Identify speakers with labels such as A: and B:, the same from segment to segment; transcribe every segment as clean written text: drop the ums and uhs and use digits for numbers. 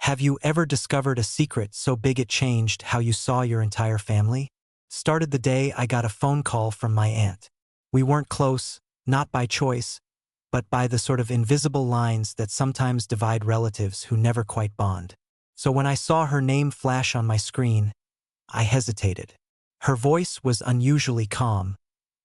A: Have you ever discovered a secret so big it changed how you saw your entire family? Started the day I got a phone call from my aunt. We weren't close, not by choice, but by the sort of invisible lines that sometimes divide relatives who never quite bond. So when I saw her name flash on my screen, I hesitated. Her voice was unusually calm,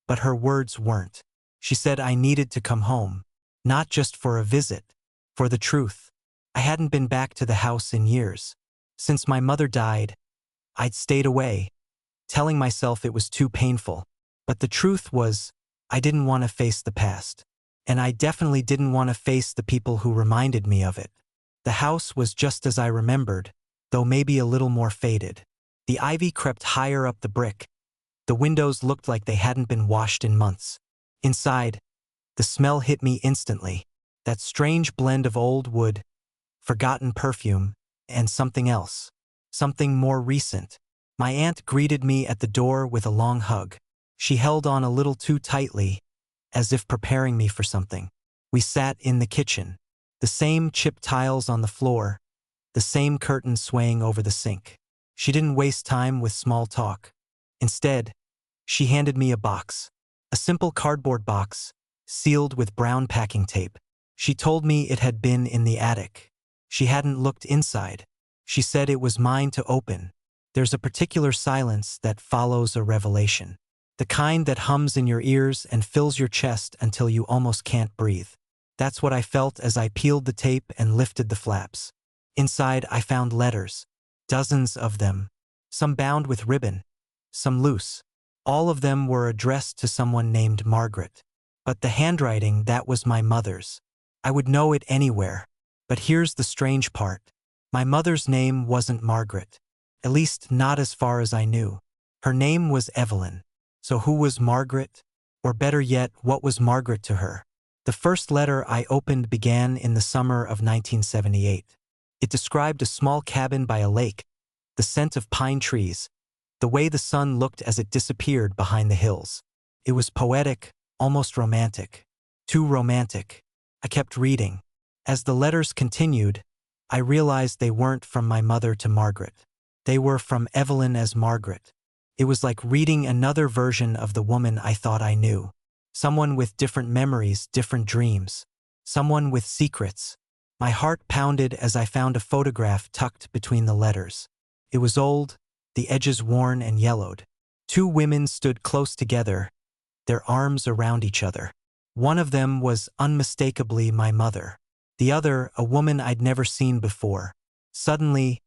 A: but her words weren't. She said I needed to come home, not just for a visit, for the truth. I hadn't been back to the house in years. Since my mother died, I'd stayed away, telling myself it was too painful. But the truth was, I didn't want to face the past. And I definitely didn't want to face the people who reminded me of it. The house was just as I remembered, though maybe a little more faded. The ivy crept higher up the brick. The windows looked like they hadn't been washed in months. Inside, the smell hit me instantly. That strange blend of old wood, forgotten perfume, and something else. Something more recent. My aunt greeted me at the door with a long hug. She held on a little too tightly, as if preparing me for something. We sat in the kitchen. The same chipped tiles on the floor, the same curtains swaying over the sink. She didn't waste time with small talk. Instead, she handed me a box. A simple cardboard box, sealed with brown packing tape. She told me it had been in the attic. She hadn't looked inside. She said it was mine to open. There's a particular silence that follows a revelation. The kind that hums in your ears and fills your chest until you almost can't breathe. That's what I felt as I peeled the tape and lifted the flaps. Inside, I found letters. Dozens of them. Some bound with ribbon. Some loose. All of them were addressed to someone named Margaret. But the handwriting, that was my mother's. I would know it anywhere. But here's the strange part. My mother's name wasn't Margaret. At least not as far as I knew. Her name was Evelyn. So who was Margaret? Or better yet, what was Margaret to her? The first letter I opened began in the summer of 1978. It described a small cabin by a lake, the scent of pine trees, the way the sun looked as it disappeared behind the hills. It was poetic, almost romantic. Too romantic. I kept reading. As the letters continued, I realized they weren't from my mother to Margaret. They were from Evelyn as Margaret. It was like reading another version of the woman I thought I knew. Someone with different memories, different dreams. Someone with secrets. My heart pounded as I found a photograph tucked between the letters. It was old, the edges worn and yellowed. Two women stood close together, their arms around each other. One of them was unmistakably my mother. The other, a woman I'd never seen before. Suddenly,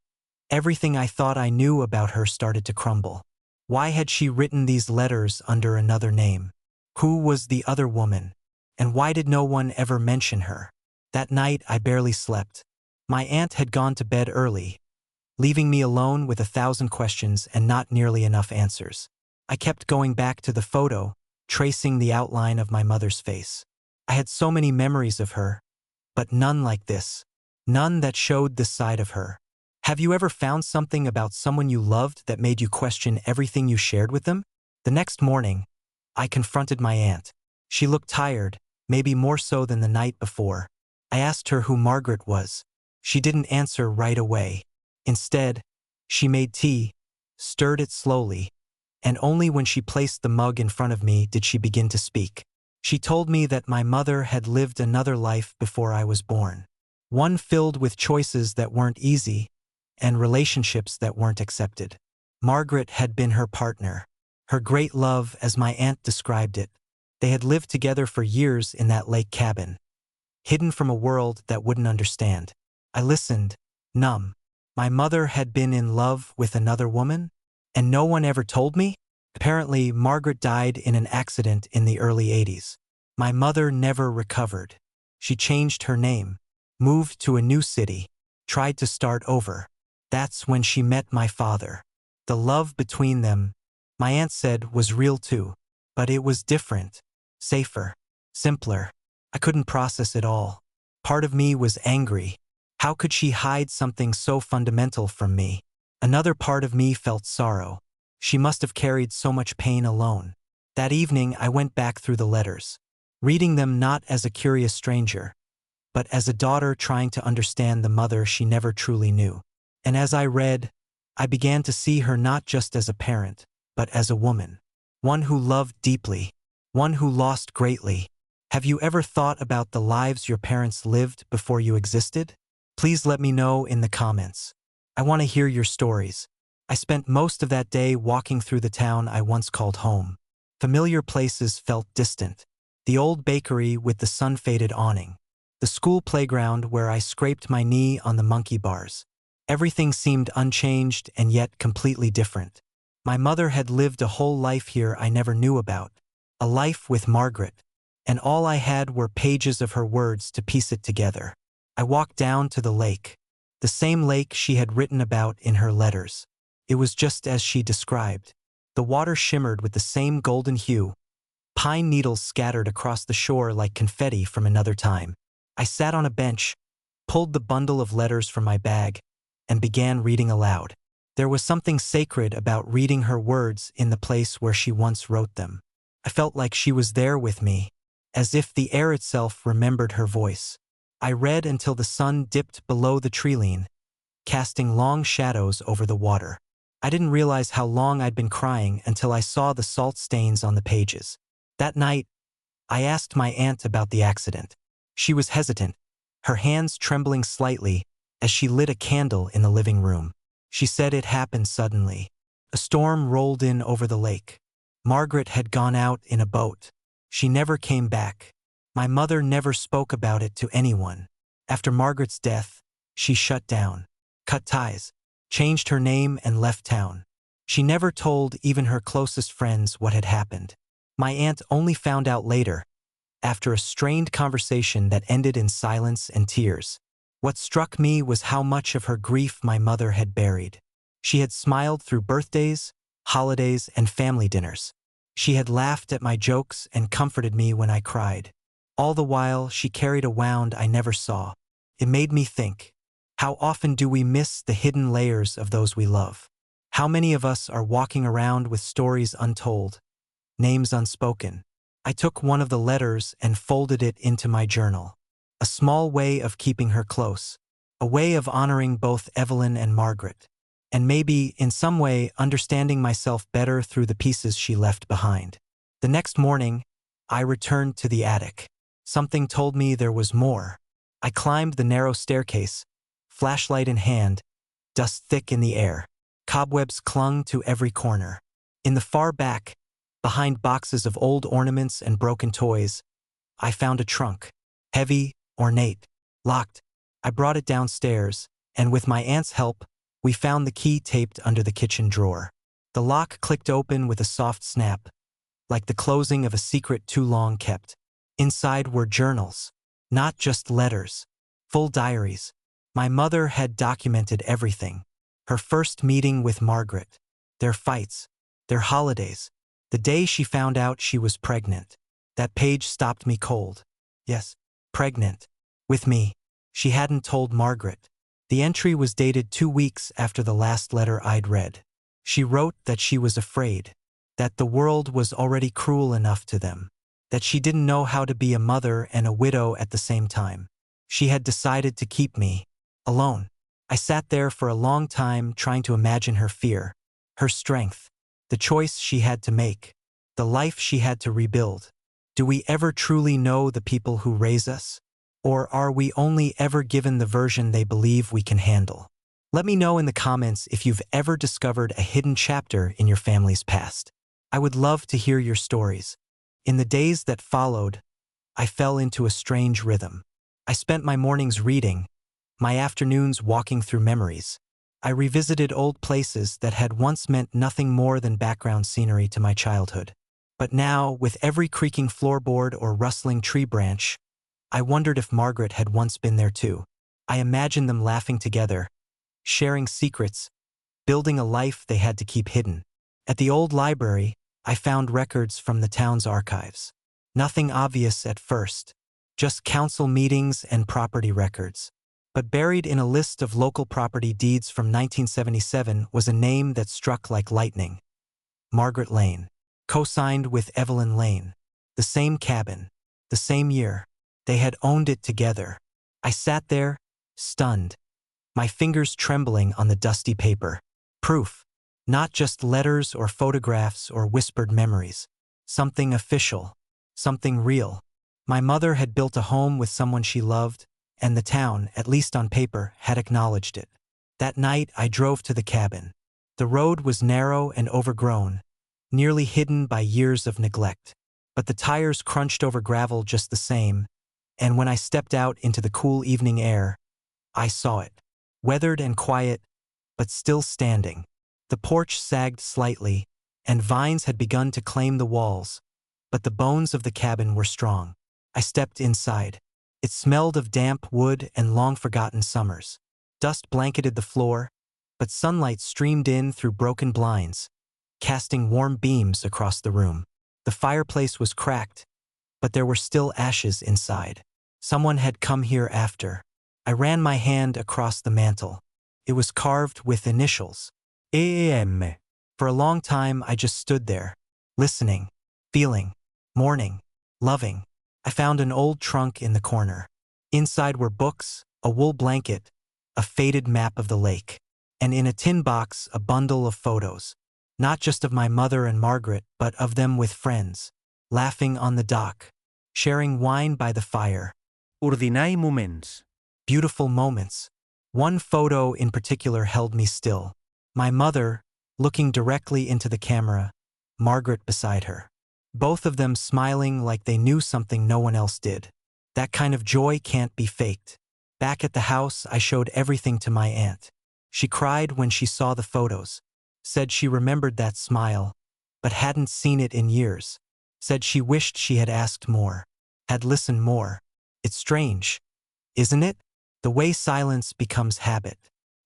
A: everything I thought I knew about her started to crumble. Why had she written these letters under another name? Who was the other woman? And why did no one ever mention her? That night, I barely slept. My aunt had gone to bed early, leaving me alone with 1,000 questions and not nearly enough answers. I kept going back to the photo, tracing the outline of my mother's face. I had so many memories of her, but none like this. None that showed this side of her. Have you ever found something about someone you loved that made you question everything you shared with them? The next morning, I confronted my aunt. She looked tired, maybe more so than the night before. I asked her who Margaret was. She didn't answer right away. Instead, she made tea, stirred it slowly, and only when she placed the mug in front of me did she begin to speak. She told me that my mother had lived another life before I was born. One filled with choices that weren't easy, and relationships that weren't accepted. Margaret had been her partner, her great love as my aunt described it. They had lived together for years in that lake cabin, hidden from a world that wouldn't understand. I listened, numb. My mother had been in love with another woman? And no one ever told me? Apparently, Margaret died in an accident in the early 80s. My mother never recovered. She changed her name, moved to a new city, tried to start over. That's when she met my father. The love between them, my aunt said, was real too. But it was different, safer, simpler. I couldn't process it all. Part of me was angry. How could she hide something so fundamental from me? Another part of me felt sorrow. She must have carried so much pain alone. That evening, I went back through the letters, reading them not as a curious stranger, but as a daughter trying to understand the mother she never truly knew. And as I read, I began to see her not just as a parent, but as a woman. One who loved deeply, one who lost greatly. Have you ever thought about the lives your parents lived before you existed? Please let me know in the comments. I want to hear your stories. I spent most of that day walking through the town I once called home. Familiar places felt distant. The old bakery with the sun-faded awning. The school playground where I scraped my knee on the monkey bars. Everything seemed unchanged and yet completely different. My mother had lived a whole life here I never knew about. A life with Margaret. And all I had were pages of her words to piece it together. I walked down to the lake. The same lake she had written about in her letters. It was just as she described. The water shimmered with the same golden hue. Pine needles scattered across the shore like confetti from another time. I sat on a bench, pulled the bundle of letters from my bag, and began reading aloud. There was something sacred about reading her words in the place where she once wrote them. I felt like she was there with me, as if the air itself remembered her voice. I read until the sun dipped below the treeline, casting long shadows over the water. I didn't realize how long I'd been crying until I saw the salt stains on the pages. That night, I asked my aunt about the accident. She was hesitant, her hands trembling slightly as she lit a candle in the living room. She said it happened suddenly. A storm rolled in over the lake. Margaret had gone out in a boat. She never came back. My mother never spoke about it to anyone. After Margaret's death, she shut down, cut ties, changed her name and left town. She never told even her closest friends what had happened. My aunt only found out later, after a strained conversation that ended in silence and tears. What struck me was how much of her grief my mother had buried. She had smiled through birthdays, holidays, and family dinners. She had laughed at my jokes and comforted me when I cried. All the while, she carried a wound I never saw. It made me think, how often do we miss the hidden layers of those we love? How many of us are walking around with stories untold, names unspoken? I took one of the letters and folded it into my journal. A small way of keeping her close. A way of honoring both Evelyn and Margaret. And maybe, in some way, understanding myself better through the pieces she left behind. The next morning, I returned to the attic. Something told me there was more. I climbed the narrow staircase, flashlight in hand, dust thick in the air. Cobwebs clung to every corner. In the far back, behind boxes of old ornaments and broken toys, I found a trunk. Heavy, ornate, locked. I brought it downstairs, and with my aunt's help, we found the key taped under the kitchen drawer. The lock clicked open with a soft snap, like the closing of a secret too long kept. Inside were journals, not just letters, full diaries. My mother had documented everything. Her first meeting with Margaret, their fights, their holidays, the day she found out she was pregnant. That page stopped me cold. Yes, pregnant. With me. She hadn't told Margaret. The entry was dated 2 weeks after the last letter I'd read. She wrote that she was afraid, that the world was already cruel enough to them, that she didn't know how to be a mother and a widow at the same time. She had decided to keep me alone. I sat there for a long time trying to imagine her fear, her strength, the choice she had to make, the life she had to rebuild. Do we ever truly know the people who raise us? Or are we only ever given the version they believe we can handle? Let me know in the comments if you've ever discovered a hidden chapter in your family's past. I would love to hear your stories. In the days that followed, I fell into a strange rhythm. I spent my mornings reading, my afternoons walking through memories. I revisited old places that had once meant nothing more than background scenery to my childhood. But now, with every creaking floorboard or rustling tree branch, I wondered if Margaret had once been there too. I imagined them laughing together, sharing secrets, building a life they had to keep hidden. At the old library, I found records from the town's archives. Nothing obvious at first, just council meetings and property records. But buried in a list of local property deeds from 1977 was a name that struck like lightning. Margaret Lane. Co-signed with Evelyn Lane. The same cabin. The same year. They had owned it together. I sat there, stunned, my fingers trembling on the dusty paper. Proof. Not just letters or photographs or whispered memories. Something official. Something real. My mother had built a home with someone she loved, and the town, at least on paper, had acknowledged it. That night, I drove to the cabin. The road was narrow and overgrown, nearly hidden by years of neglect. But the tires crunched over gravel just the same, and when I stepped out into the cool evening air, I saw it. Weathered and quiet, but still standing. The porch sagged slightly, and vines had begun to claim the walls, but the bones of the cabin were strong. I stepped inside. It smelled of damp wood and long-forgotten summers. Dust blanketed the floor, but sunlight streamed in through broken blinds, casting warm beams across the room. The fireplace was cracked, but there were still ashes inside. Someone had come here after. I ran my hand across the mantel. It was carved with initials. AAM. For a long time, I just stood there, listening, feeling, mourning, loving. I found an old trunk in the corner. Inside were books, a wool blanket, a faded map of the lake, and in a tin box a bundle of photos, not just of my mother and Margaret, but of them with friends, laughing on the dock, sharing wine by the fire.
B: Ordinai moments.
A: Beautiful moments. One photo in particular held me still. My mother, looking directly into the camera, Margaret beside her. Both of them smiling like they knew something no one else did. That kind of joy can't be faked. Back at the house, I showed everything to my aunt. She cried when she saw the photos, said she remembered that smile, but hadn't seen it in years, said she wished she had asked more, had listened more. It's strange, isn't it? The way silence becomes habit.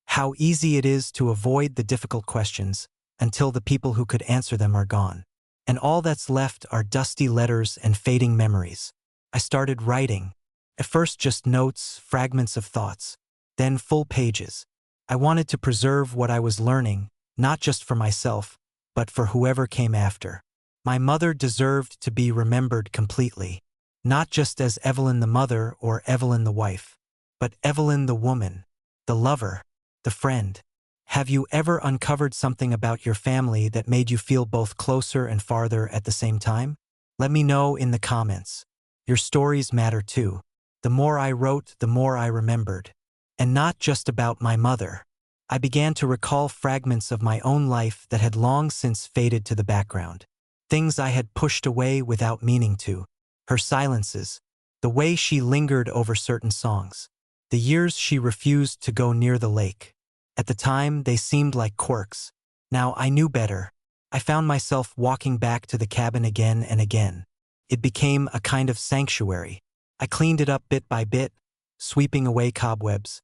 A: How easy it is to avoid the difficult questions until the people who could answer them are gone. And all that's left are dusty letters and fading memories. I started writing. At first just notes, fragments of thoughts, then full pages. I wanted to preserve what I was learning, not just for myself, but for whoever came after. My mother deserved to be remembered completely, not just as Evelyn the mother or Evelyn the wife, but Evelyn the woman, the lover, the friend. Have you ever uncovered something about your family that made you feel both closer and farther at the same time? Let me know in the comments. Your stories matter too. The more I wrote, the more I remembered. And not just about my mother. I began to recall fragments of my own life that had long since faded to the background. Things I had pushed away without meaning to. Her silences, the way she lingered over certain songs, the years she refused to go near the lake. At the time, they seemed like quirks. Now I knew better. I found myself walking back to the cabin again and again. It became a kind of sanctuary. I cleaned it up bit by bit, sweeping away cobwebs,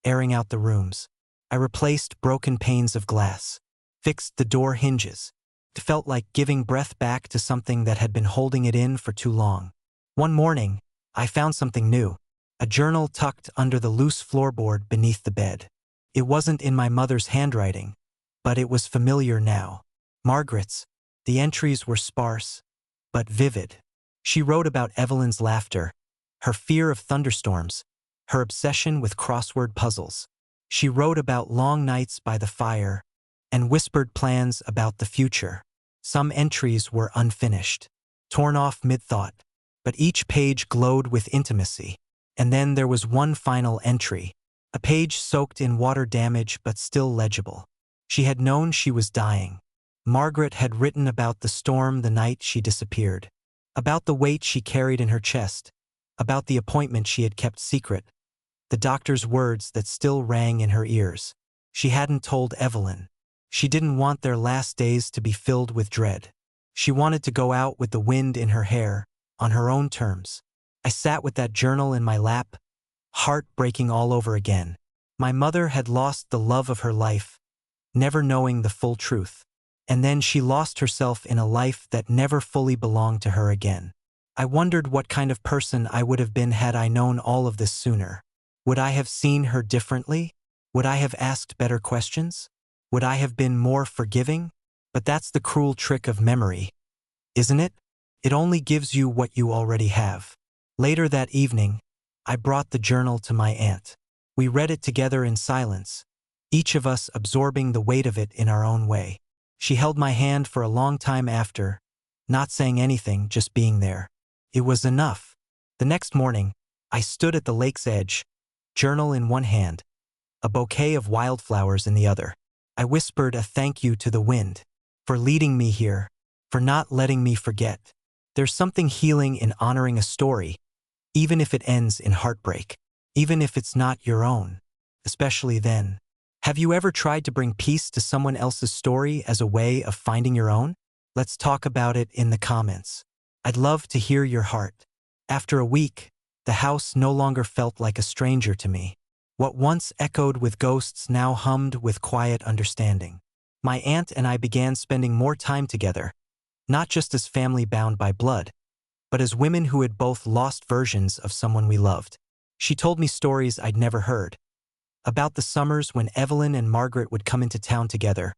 A: airing out the rooms. I replaced broken panes of glass, fixed the door hinges. It felt like giving breath back to something that had been holding it in for too long. One morning, I found something new, a journal tucked under the loose floorboard beneath the bed. It wasn't in my mother's handwriting, but it was familiar now. Margaret's. The entries were sparse, but vivid. She wrote about Evelyn's laughter, her fear of thunderstorms, her obsession with crossword puzzles. She wrote about long nights by the fire and whispered plans about the future. Some entries were unfinished, torn off mid-thought, but each page glowed with intimacy. And then there was one final entry, a page soaked in water damage but still legible. She had known she was dying. Margaret had written about the storm the night she disappeared, about the weight she carried in her chest, about the appointment she had kept secret, the doctor's words that still rang in her ears. She hadn't told Evelyn. She didn't want their last days to be filled with dread. She wanted to go out with the wind in her hair, on her own terms. I sat with that journal in my lap, heart breaking all over again. My mother had lost the love of her life, never knowing the full truth. And then she lost herself in a life that never fully belonged to her again. I wondered what kind of person I would have been had I known all of this sooner. Would I have seen her differently? Would I have asked better questions? Would I have been more forgiving? But that's the cruel trick of memory, isn't it? It only gives you what you already have. Later that evening, I brought the journal to my aunt. We read it together in silence, each of us absorbing the weight of it in our own way. She held my hand for a long time after, not saying anything, just being there. It was enough. The next morning, I stood at the lake's edge, journal in one hand, a bouquet of wildflowers in the other. I whispered a thank you to the wind, for leading me here, for not letting me forget. There's something healing in honoring a story, even if it ends in heartbreak, even if it's not your own, especially then. Have you ever tried to bring peace to someone else's story as a way of finding your own? Let's talk about it in the comments. I'd love to hear your heart. After a week, the house no longer felt like a stranger to me. What once echoed with ghosts now hummed with quiet understanding. My aunt and I began spending more time together, not just as family bound by blood, but as women who had both lost versions of someone we loved. She told me stories I'd never heard, about the summers when Evelyn and Margaret would come into town together,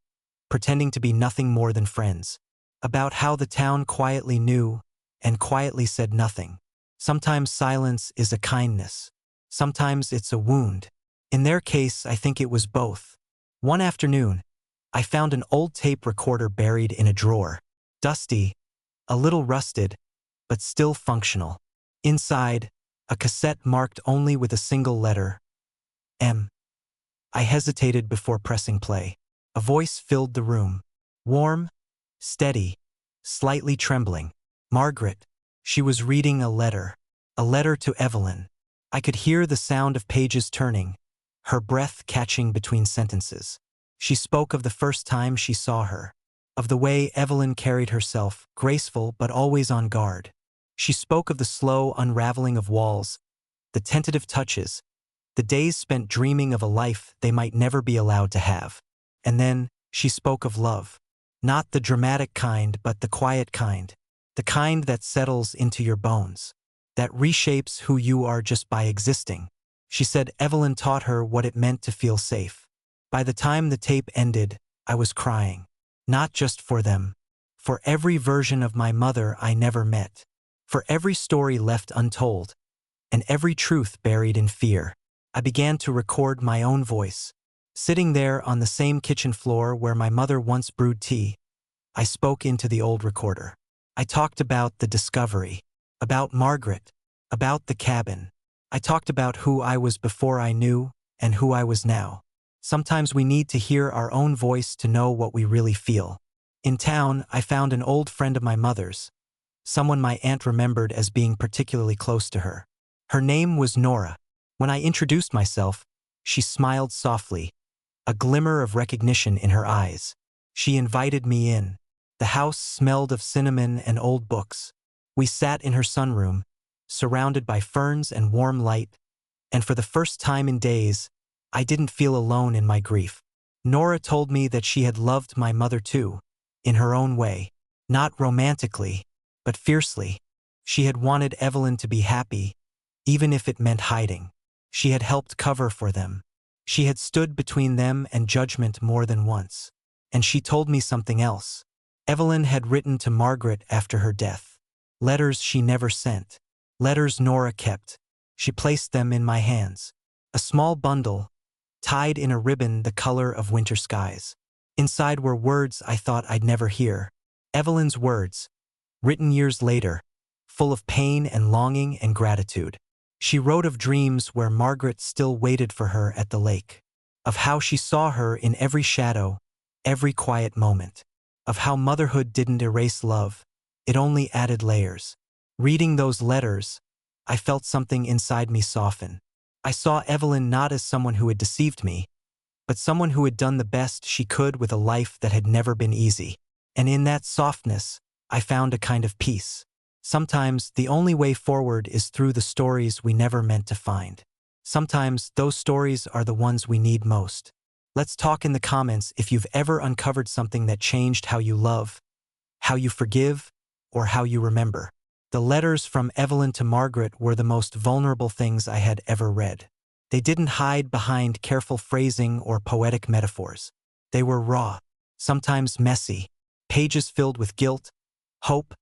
A: pretending to be nothing more than friends, about how the town quietly knew and quietly said nothing. Sometimes silence is a kindness. Sometimes it's a wound. In their case, I think it was both. One afternoon, I found an old tape recorder buried in a drawer. Dusty, a little rusted, but still functional. Inside, a cassette marked only with a single letter, M. I hesitated before pressing play. A voice filled the room. Warm, steady, slightly trembling. Margaret. She was reading a letter to Evelyn. I could hear the sound of pages turning, her breath catching between sentences. She spoke of the first time she saw her, of the way Evelyn carried herself, graceful but always on guard. She spoke of the slow unraveling of walls, the tentative touches, the days spent dreaming of a life they might never be allowed to have. And then, she spoke of love. Not the dramatic kind, but the quiet kind. The kind that settles into your bones, that reshapes who you are just by existing. She said Evelyn taught her what it meant to feel safe. By the time the tape ended, I was crying. Not just for them. For every version of my mother I never met. For every story left untold. And every truth buried in fear. I began to record my own voice. Sitting there on the same kitchen floor where my mother once brewed tea, I spoke into the old recorder. I talked about the discovery, about Margaret, about the cabin. I talked about who I was before I knew and who I was now. Sometimes we need to hear our own voice to know what we really feel. In town, I found an old friend of my mother's, someone my aunt remembered as being particularly close to her. Her name was Nora. When I introduced myself, she smiled softly, a glimmer of recognition in her eyes. She invited me in. The house smelled of cinnamon and old books. We sat in her sunroom, surrounded by ferns and warm light, and for the first time in days, I didn't feel alone in my grief. Nora told me that she had loved my mother too, in her own way, not romantically, but fiercely. She had wanted Evelyn to be happy, even if it meant hiding. She had helped cover for them. She had stood between them and judgment more than once. And she told me something else. Evelyn had written to Margaret after her death. Letters she never sent. Letters Nora kept. She placed them in my hands. A small bundle, tied in a ribbon the color of winter skies. Inside were words I thought I'd never hear. Evelyn's words, written years later, full of pain and longing and gratitude. She wrote of dreams where Margaret still waited for her at the lake, of how she saw her in every shadow, every quiet moment, of how motherhood didn't erase love, it only added layers. Reading those letters, I felt something inside me soften. I saw Evelyn not as someone who had deceived me, but someone who had done the best she could with a life that had never been easy. And in that softness, I found a kind of peace. Sometimes the only way forward is through the stories we never meant to find. Sometimes those stories are the ones we need most. Let's talk in the comments if you've ever uncovered something that changed how you love, how you forgive, or how you remember. The letters from Evelyn to Margaret were the most vulnerable things I had ever read. They didn't hide behind careful phrasing or poetic metaphors. They were raw, sometimes messy, pages filled with guilt, hope,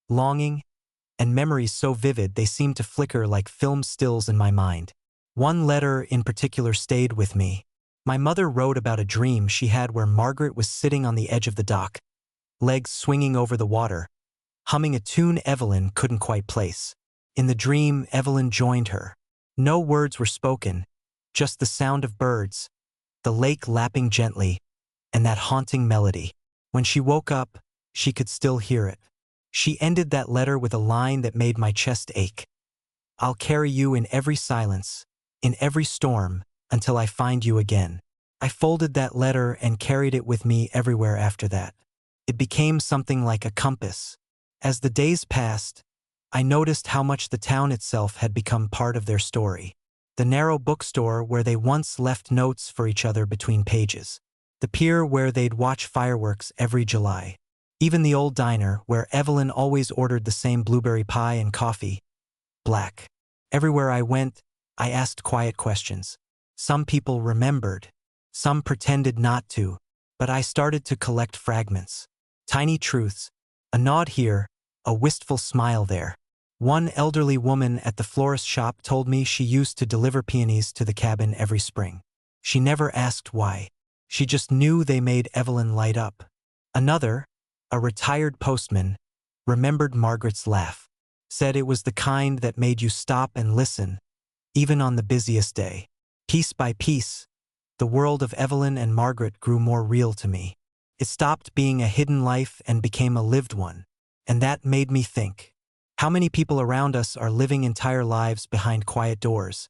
A: longing, and memories so vivid they seemed to flicker like film stills in my mind. One letter in particular stayed with me. My mother wrote about a dream she had where Margaret was sitting on the edge of the dock, legs swinging over the water, humming a tune Evelyn couldn't quite place. In the dream, Evelyn joined her. No words were spoken, just the sound of birds, the lake lapping gently, and that haunting melody. When she woke up, she could still hear it. She ended that letter with a line that made my chest ache. "I'll carry you in every silence, in every storm, until I find you again." I folded that letter and carried it with me everywhere after that. It became something like a compass. As the days passed, I noticed how much the town itself had become part of their story. The narrow bookstore where they once left notes for each other between pages. The pier where they'd watch fireworks every July. Even the old diner where Evelyn always ordered the same blueberry pie and coffee. Black. Everywhere I went, I asked quiet questions. Some people remembered. Some pretended not to. But I started to collect fragments. Tiny truths. A nod here, a wistful smile there. One elderly woman at the florist shop told me she used to deliver peonies to the cabin every spring. She never asked why. She just knew they made Evelyn light up. Another, a retired postman, remembered Margaret's laugh. Said it was the kind that made you stop and listen, even on the busiest day. Piece by piece, the world of Evelyn and Margaret grew more real to me. It stopped being a hidden life and became a lived one. And that made me think. How many people around us are living entire lives behind quiet doors,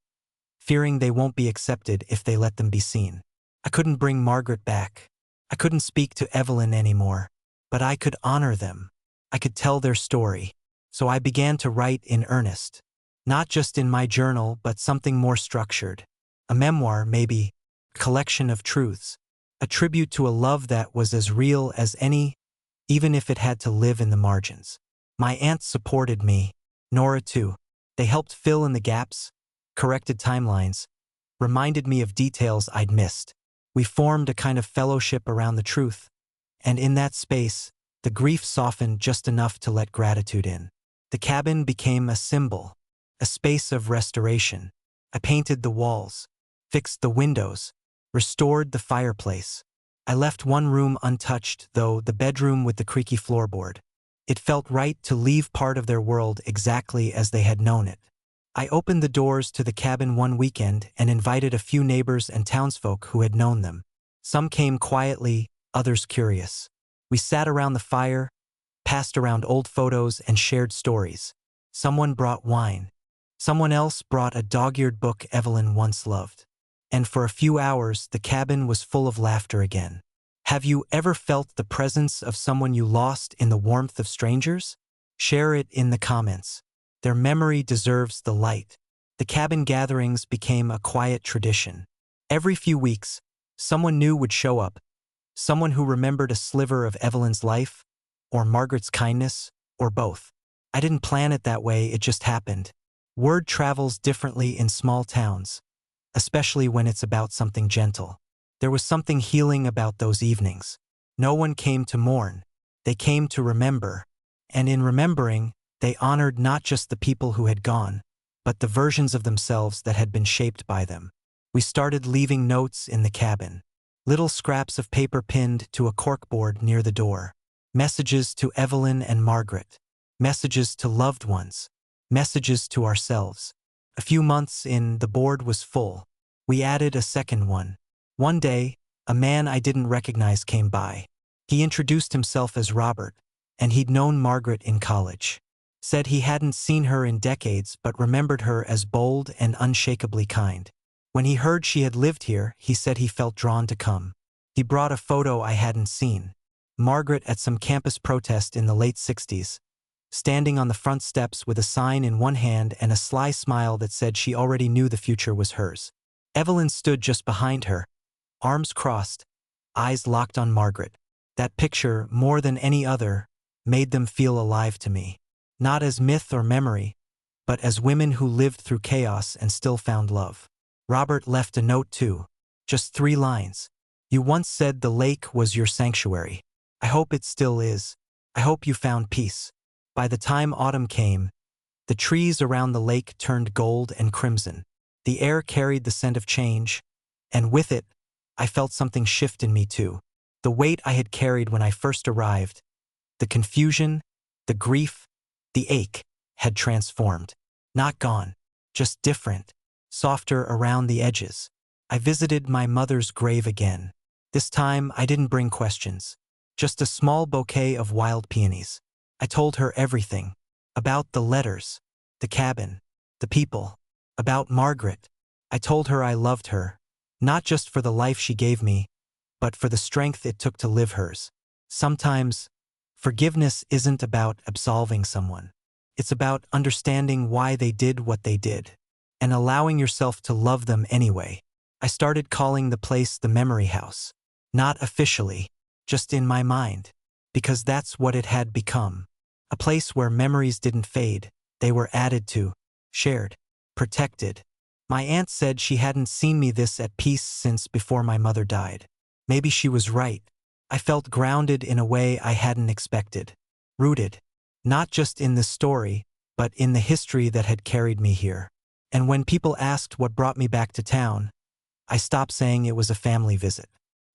A: fearing they won't be accepted if they let them be seen? I couldn't bring Margaret back. I couldn't speak to Evelyn anymore. But I could honor them. I could tell their story. So I began to write in earnest. Not just in my journal, but something more structured. A memoir, maybe. A collection of truths. A tribute to a love that was as real as any, even if it had to live in the margins. My aunts supported me. Nora too. They helped fill in the gaps, corrected timelines, reminded me of details I'd missed. We formed a kind of fellowship around the truth. And in that space, the grief softened just enough to let gratitude in. The cabin became a symbol, a space of restoration. I painted the walls, fixed the windows, restored the fireplace. I left one room untouched, though, the bedroom with the creaky floorboard. It felt right to leave part of their world exactly as they had known it. I opened the doors to the cabin one weekend and invited a few neighbors and townsfolk who had known them. Some came quietly, others curious. We sat around the fire, passed around old photos and shared stories. Someone brought wine. Someone else brought a dog-eared book Evelyn once loved. And for a few hours, the cabin was full of laughter again. Have you ever felt the presence of someone you lost in the warmth of strangers? Share it in the comments. Their memory deserves the light. The cabin gatherings became a quiet tradition. Every few weeks, someone new would show up. Someone who remembered a sliver of Evelyn's life, or Margaret's kindness, or both. I didn't plan it that way, it just happened. Word travels differently in small towns, especially when it's about something gentle. There was something healing about those evenings. No one came to mourn. They came to remember. And in remembering, they honored not just the people who had gone, but the versions of themselves that had been shaped by them. We started leaving notes in the cabin. Little scraps of paper pinned to a corkboard near the door. Messages to Evelyn and Margaret. Messages to loved ones. Messages to ourselves. A few months in, the board was full. We added a second one. One day, a man I didn't recognize came by. He introduced himself as Robert, and he'd known Margaret in college. Said he hadn't seen her in decades but remembered her as bold and unshakably kind. When he heard she had lived here, he said he felt drawn to come. He brought a photo I hadn't seen. Margaret at some campus protest in the late 60s, standing on the front steps with a sign in one hand and a sly smile that said she already knew the future was hers. Evelyn stood just behind her, arms crossed, eyes locked on Margaret. That picture, more than any other, made them feel alive to me. Not as myth or memory, but as women who lived through chaos and still found love. Robert left a note too, just 3 lines. You once said the lake was your sanctuary. I hope it still is. I hope you found peace. By the time autumn came, The trees around the lake turned gold and crimson. The air carried the scent of change, and with it, I felt something shift in me too. The weight I had carried when I first arrived, the confusion, the grief, the ache, had transformed. Not gone, just different, softer around the edges. I visited my mother's grave again. This time, I didn't bring questions, just a small bouquet of wild peonies. I told her everything, about the letters, the cabin, the people, about Margaret. I told her I loved her, not just for the life she gave me, but for the strength it took to live hers. Sometimes, forgiveness isn't about absolving someone. It's about understanding why they did what they did, and allowing yourself to love them anyway. I started calling the place the Memory House. Not officially, just in my mind, because that's what it had become. A place where memories didn't fade, they were added to, shared, protected. My aunt said she hadn't seen me this at peace since before my mother died. Maybe she was right. I felt grounded in a way I hadn't expected. Rooted, not just in this story, but in the history that had carried me here. And when people asked what brought me back to town, I stopped saying it was a family visit.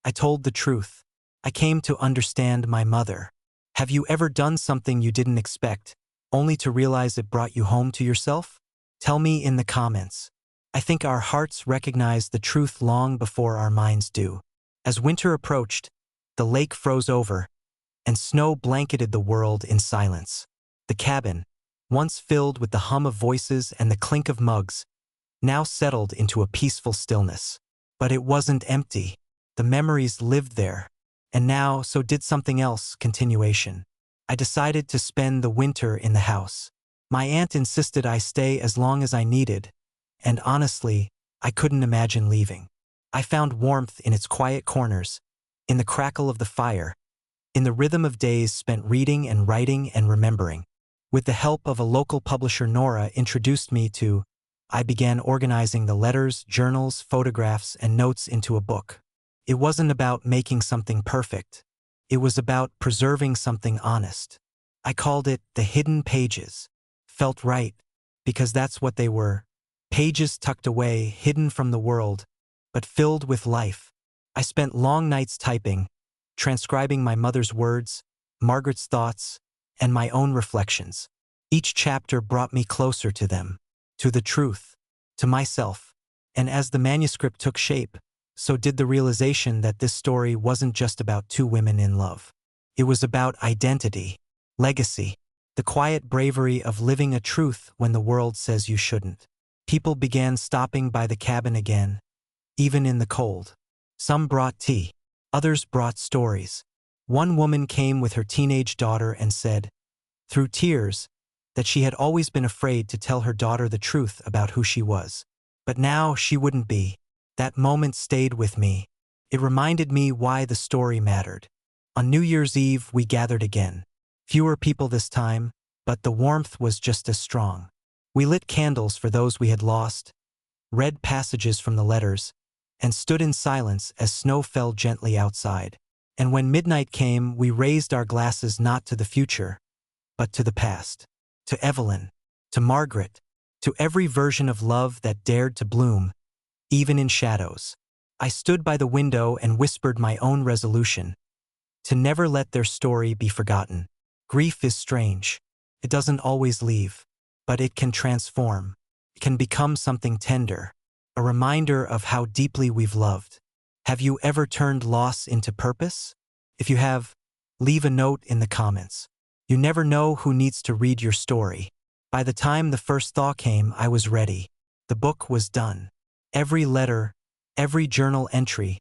A: I told the truth. I came to understand my mother. Have you ever done something you didn't expect, only to realize it brought you home to yourself? Tell me in the comments. I think our hearts recognize the truth long before our minds do. As winter approached, the lake froze over, and snow blanketed the world in silence. The cabin, once filled with the hum of voices and the clink of mugs, now settled into a peaceful stillness. But it wasn't empty. The memories lived there, and now so did something else, continuation. I decided to spend the winter in the house. My aunt insisted I stay as long as I needed, and honestly, I couldn't imagine leaving. I found warmth in its quiet corners, in the crackle of the fire, in the rhythm of days spent reading and writing and remembering. With the help of a local publisher, Nora introduced me to, I began organizing the letters, journals, photographs, and notes into a book. It wasn't about making something perfect. It was about preserving something honest. I called it The Hidden Pages. Felt right, because that's what they were. Pages tucked away, hidden from the world, but filled with life. I spent long nights typing, transcribing my mother's words, Margaret's thoughts, and my own reflections. Each chapter brought me closer to them, to the truth, to myself. And as the manuscript took shape, so did the realization that this story wasn't just about two women in love. It was about identity, legacy, the quiet bravery of living a truth when the world says you shouldn't. People began stopping by the cabin again, even in the cold. Some brought tea, others brought stories. One woman came with her teenage daughter and said, through tears, that she had always been afraid to tell her daughter the truth about who she was. But now she wouldn't be. That moment stayed with me. It reminded me why the story mattered. On New Year's Eve, we gathered again. Fewer people this time, but the warmth was just as strong. We lit candles for those we had lost, read passages from the letters, and stood in silence as snow fell gently outside. And when midnight came, we raised our glasses not to the future, but to the past. To Evelyn, to Margaret, to every version of love that dared to bloom, even in shadows. I stood by the window and whispered my own resolution, to never let their story be forgotten. Grief is strange. It doesn't always leave, but it can transform. It can become something tender, a reminder of how deeply we've loved. Have you ever turned loss into purpose? If you have, leave a note in the comments. You never know who needs to read your story. By the time the first thaw came, I was ready. The book was done. Every letter, every journal entry,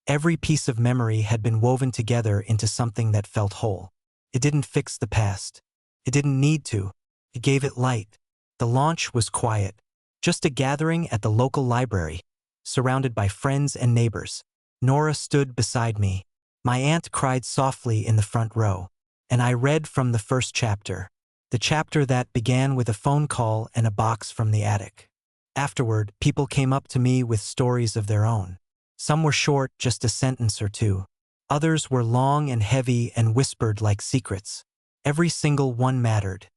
A: every piece of memory had been woven together into something that felt whole. It didn't fix the past. It didn't need to. It gave it light. The launch was quiet, just a gathering at the local library, surrounded by friends and neighbors. Nora stood beside me. My aunt cried softly in the front row, and I read from the first chapter, the chapter that began with a phone call and a box from the attic. Afterward, people came up to me with stories of their own. Some were short, just a sentence or two. Others were long and heavy and whispered like secrets. Every single one mattered.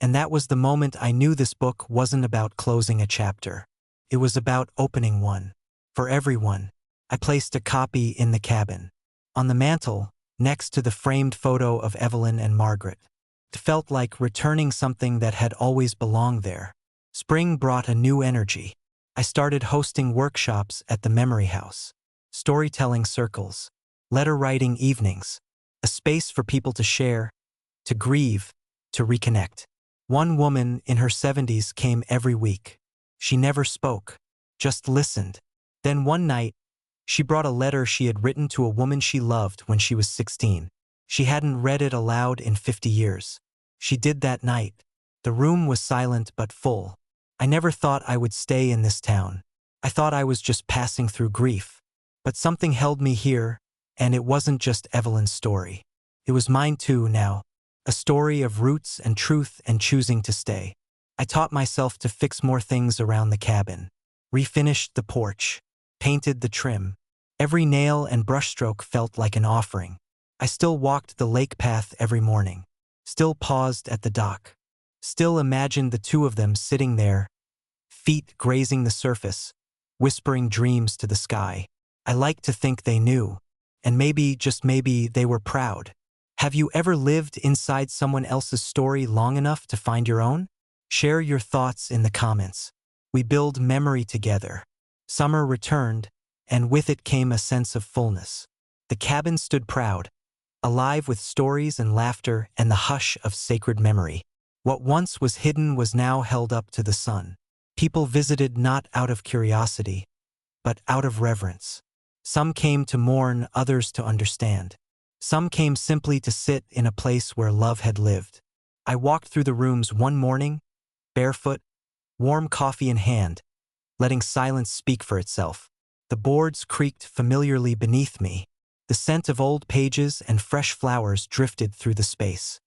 A: And that was the moment I knew this book wasn't about closing a chapter. It was about opening one. For everyone. I placed a copy in the cabin. On the mantel, next to the framed photo of Evelyn and Margaret. It felt like returning something that had always belonged there. Spring brought a new energy. I started hosting workshops at the Memory House. Storytelling circles. Letter-writing evenings. A space for people to share, to grieve, to reconnect. One woman in her 70s came every week. She never spoke, just listened. Then one night, she brought a letter she had written to a woman she loved when she was 16. She hadn't read it aloud in 50 years. She did that night. The room was silent but full. I never thought I would stay in this town. I thought I was just passing through grief. But something held me here, and it wasn't just Evelyn's story. It was mine too now. A story of roots and truth and choosing to stay. I taught myself to fix more things around the cabin. Refinished the porch. Painted the trim. Every nail and brushstroke felt like an offering. I still walked the lake path every morning. Still paused at the dock. Still imagined the two of them sitting there, feet grazing the surface, whispering dreams to the sky. I liked to think they knew. And maybe, just maybe, they were proud. Have you ever lived inside someone else's story long enough to find your own? Share your thoughts in the comments. We build memory together. Summer returned, and with it came a sense of fullness. The cabin stood proud, alive with stories and laughter and the hush of sacred memory. What once was hidden was now held up to the sun. People visited not out of curiosity, but out of reverence. Some came to mourn, others to understand. Some came simply to sit in a place where love had lived. I walked through the rooms one morning, barefoot, warm coffee in hand, letting silence speak for itself. The boards creaked familiarly beneath me. The scent of old pages and fresh flowers drifted through the space.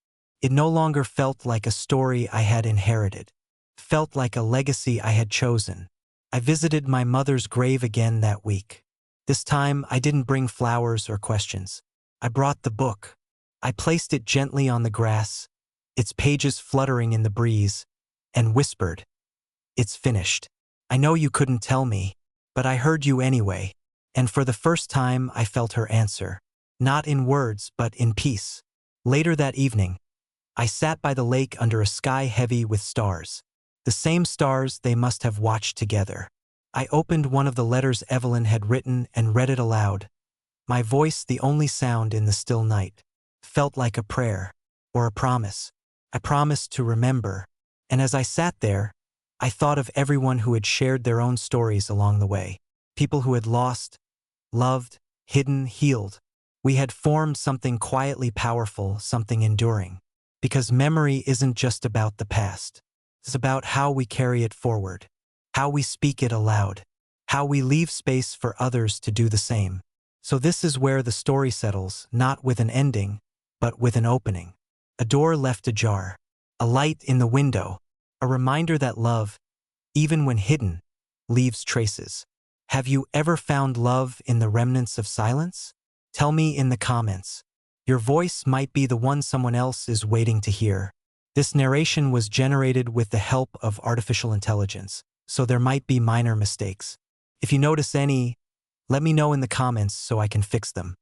A: It no longer felt like a story I had inherited. It felt like a legacy I had chosen. I visited my mother's grave again that week. This time, I didn't bring flowers or questions. I brought the book. I placed it gently on the grass, its pages fluttering in the breeze, and whispered, "It's finished. I know you couldn't tell me, but I heard you anyway." And for the first time, I felt her answer. Not in words, but in peace. Later that evening, I sat by the lake under a sky heavy with stars. The same stars they must have watched together. I opened one of the letters Evelyn had written and read it aloud. My voice, the only sound in the still night, felt like a prayer or a promise. I promised to remember. And as I sat there, I thought of everyone who had shared their own stories along the way. People who had lost, loved, hidden, healed. We had formed something quietly powerful, something enduring. Because memory isn't just about the past. It's about how we carry it forward, how we speak it aloud, how we leave space for others to do the same. So this is where the story settles, not with an ending, but with an opening. A door left ajar, a light in the window, a reminder that love, even when hidden, leaves traces. Have you ever found love in the remnants of silence? Tell me in the comments. Your voice might be the one someone else is waiting to hear. This narration was generated with the help of artificial intelligence, so there might be minor mistakes. If you notice any, let me know in the comments so I can fix them.